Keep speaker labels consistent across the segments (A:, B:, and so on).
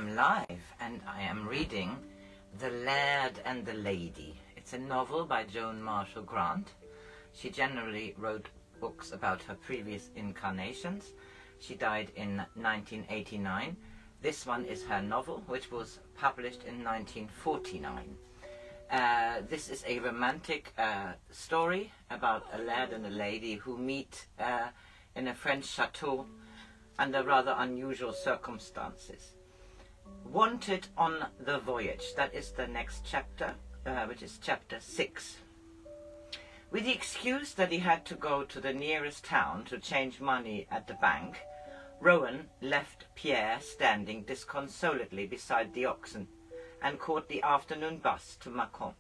A: am live and I am reading The Laird and the Lady. It's a novel by Joan Marshall Grant. She generally wrote books about her previous incarnations. She died in 1989. This one is her novel, which was published in 1949. This is a romantic story about a laird and a lady who meet in a French chateau under rather unusual circumstances. Wanted on the Voyage, that is the next chapter, which is chapter 6. With the excuse that he had to go to the nearest town to change money at the bank, Rowan left Pierre standing disconsolately beside the oxen and caught the afternoon bus to Mâcon.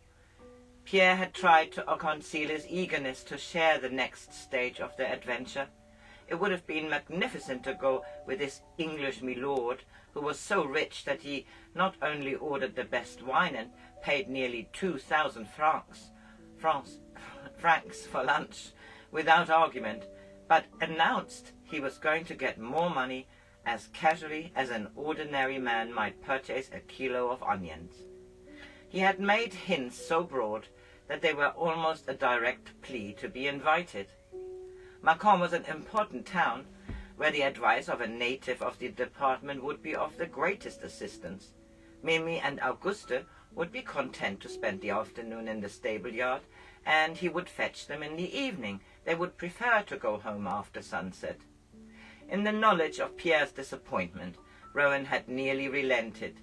A: Pierre had tried to conceal his eagerness to share the next stage of their adventure. It would have been magnificent to go with this English milord, who was so rich that he not only ordered the best wine and paid nearly 2,000 francs for lunch without argument, but announced he was going to get more money as casually as an ordinary man might purchase a kilo of onions. He had made hints so broad that they were almost a direct plea to be invited. Mâcon was an important town where the advice of a native of the department would be of the greatest assistance. Mimi and Auguste would be content to spend the afternoon in the stable yard, and he would fetch them in the evening. They would prefer to go home after sunset. In the knowledge of Pierre's disappointment, Rowan had nearly relented,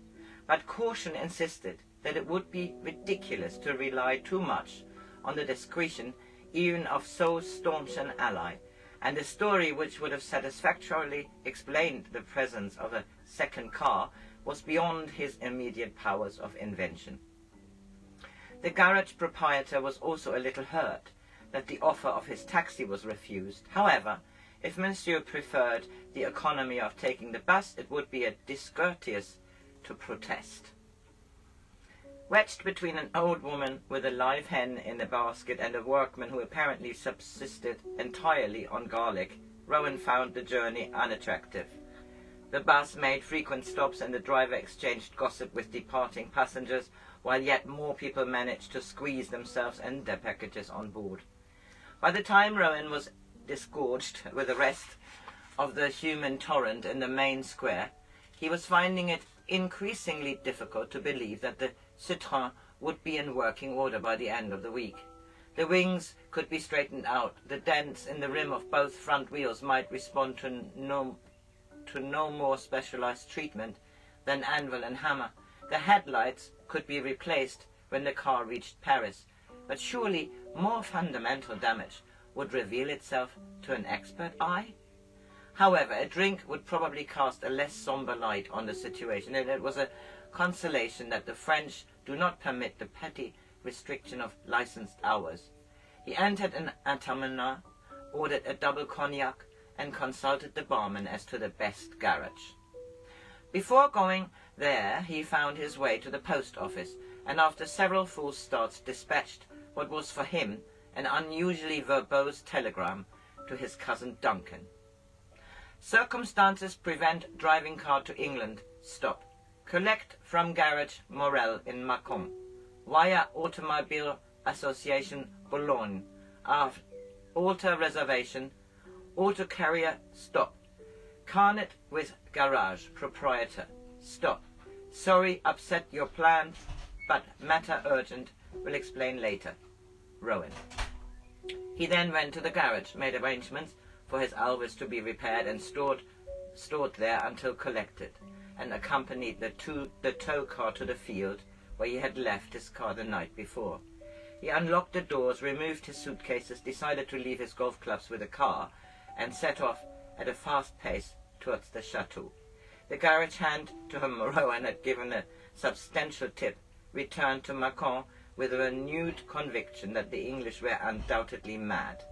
A: but caution insisted that it would be ridiculous to rely too much on the discretion even of so staunch an ally, and a story which would have satisfactorily explained the presence of a second car was beyond his immediate powers of invention. The garage proprietor was also a little hurt that the offer of his taxi was refused. However, if Monsieur preferred the economy of taking the bus, it would be discourteous to protest. Wedged between an old woman with a live hen in a basket and a workman who apparently subsisted entirely on garlic, Rowan found the journey unattractive. The bus made frequent stops and the driver exchanged gossip with departing passengers, while yet more people managed to squeeze themselves and their packages on board. By the time Rowan was disgorged with the rest of the human torrent in the main square, he was finding it increasingly difficult to believe that the Citroën would be in working order by the end of the week. The wings could be straightened out, the dents in the rim of both front wheels might respond to no more specialized treatment than anvil and hammer. The headlights could be replaced when the car reached Paris, but surely more fundamental damage would reveal itself to an expert eye? However, a drink would probably cast a less somber light on the situation, and it was a consolation that the French do not permit the petty restriction of licensed hours. He entered an étaminet, ordered a double cognac, and consulted the barman as to the best garage. Before going there, he found his way to the post office, and after several false starts dispatched what was for him an unusually verbose telegram to his cousin Duncan. Circumstances prevent driving car to England. Stop. Collect from garage Morel in Mâcon. Wire Automobile Association Boulogne. Alter reservation. Auto carrier. Stop. Carnet with garage proprietor. Stop. Sorry upset your plan, but matter urgent. Will explain later. Rowan. He then went to the garage, made arrangements for his Alvis to be repaired and stored there until collected, and accompanied the tow car to the field where he had left his car the night before. He unlocked the doors, removed his suitcases, decided to leave his golf clubs with the car, and set off at a fast pace towards the chateau. The garage hand to whom Rowan had given a substantial tip returned to Mâcon with a renewed conviction that the English were undoubtedly mad.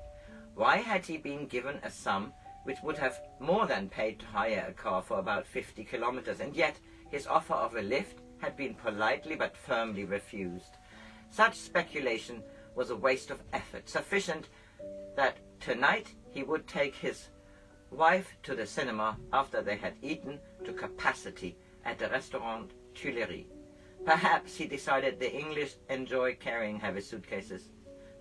A: Why had he been given a sum which would have more than paid to hire a car for about 50 kilometers, and yet his offer of a lift had been politely but firmly refused? Such speculation was a waste of effort, sufficient that tonight he would take his wife to the cinema after they had eaten to capacity at the restaurant Tuileries. Perhaps he decided the English enjoy carrying heavy suitcases.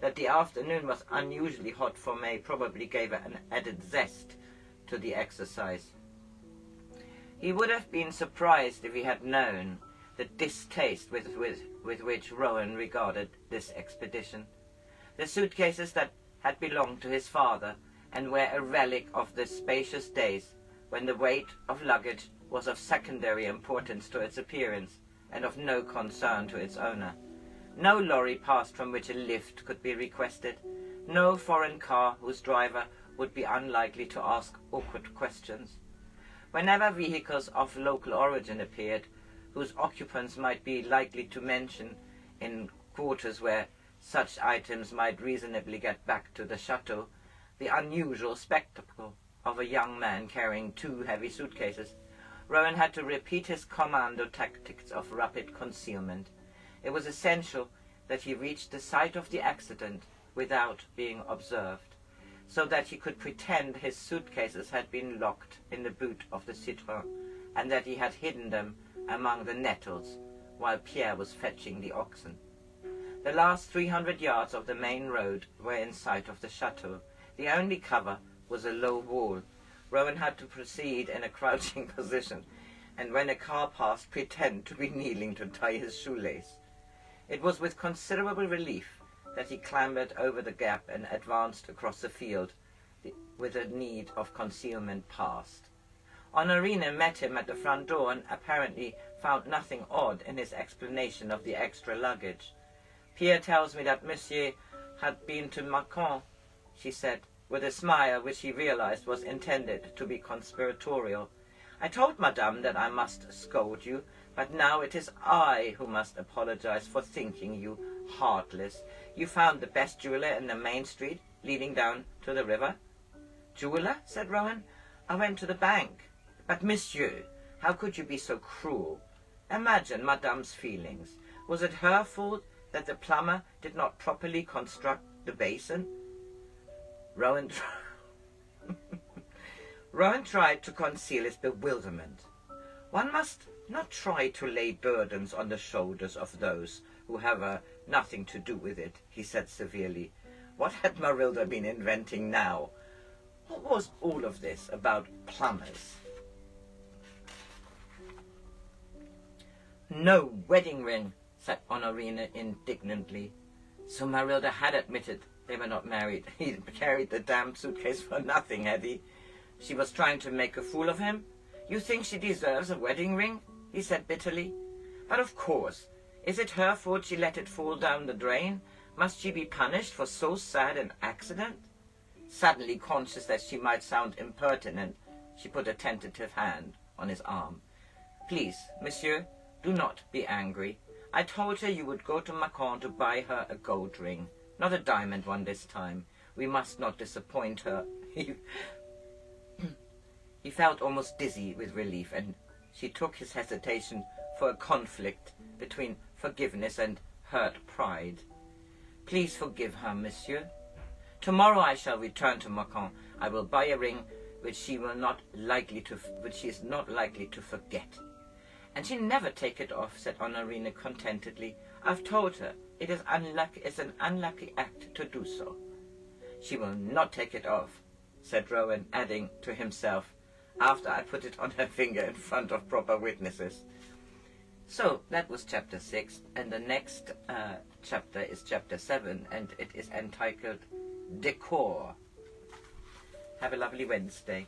A: That the afternoon was unusually hot for May probably gave an added zest to the exercise. He would have been surprised if he had known the distaste with which Rowan regarded this expedition. The suitcases that had belonged to his father and were a relic of the spacious days when the weight of luggage was of secondary importance to its appearance and of no concern to its owner. No lorry passed from which a lift could be requested, no foreign car whose driver would be unlikely to ask awkward questions. Whenever vehicles of local origin appeared, whose occupants might be likely to mention in quarters where such items might reasonably get back to the chateau, the unusual spectacle of a young man carrying 2 heavy suitcases, Rowan had to repeat his commando tactics of rapid concealment. It was essential that he reach the site of the accident without being observed, so that he could pretend his suitcases had been locked in the boot of the Citroën, and that he had hidden them among the nettles while Pierre was fetching the oxen. The last 300 yards of the main road were in sight of the chateau. The only cover was a low wall. Rowan had to proceed in a crouching position, and when a car passed, pretend to be kneeling to tie his shoelace. It was with considerable relief that he clambered over the gap and advanced across the field, with the need of concealment past. Honorine met him at the front door and apparently found nothing odd in his explanation of the extra luggage. "Pierre tells me that Monsieur had been to Macon," she said, with a smile which he realized was intended to be conspiratorial. "I told Madame that I must scold you, but now it is I who must apologize for thinking you heartless. You found the best jeweler in the main street leading down to the river?" "Jeweler?" said Rowan. "I went to the bank." "But, Monsieur, how could you be so cruel? Imagine Madame's feelings. Was it her fault that the plumber did not properly construct the basin?" Rowan tried to conceal his bewilderment. "One must not try to lay burdens on the shoulders of those who have nothing to do with it," he said severely. What had Marylda been inventing now? What was all of this about plumbers? "No wedding ring," said Honorine indignantly. So Marylda had admitted they were not married. He carried the damned suitcase for nothing, had he? She was trying to make a fool of him. "You think she deserves a wedding ring?" he said bitterly. "But of course. Is it her fault she let it fall down the drain? Must she be punished for so sad an accident?" Suddenly conscious that she might sound impertinent, she put a tentative hand on his arm. "Please, Monsieur, do not be angry. I told her you would go to Macon to buy her a gold ring. Not a diamond one this time. We must not disappoint her." He felt almost dizzy with relief, and she took his hesitation for a conflict between forgiveness and hurt pride. "Please forgive her, Monsieur. Tomorrow I shall return to Macon. I will buy a ring which she is not likely to forget." "And she'll never take it off," said Honorine contentedly. "I've told her it's an unlucky act to do so." "She will not take it off," said Rowan, adding to himself, "after I put it on her finger in front of proper witnesses." So that was chapter 6, and the next chapter is chapter 7, and it is entitled Decor. Have a lovely Wednesday.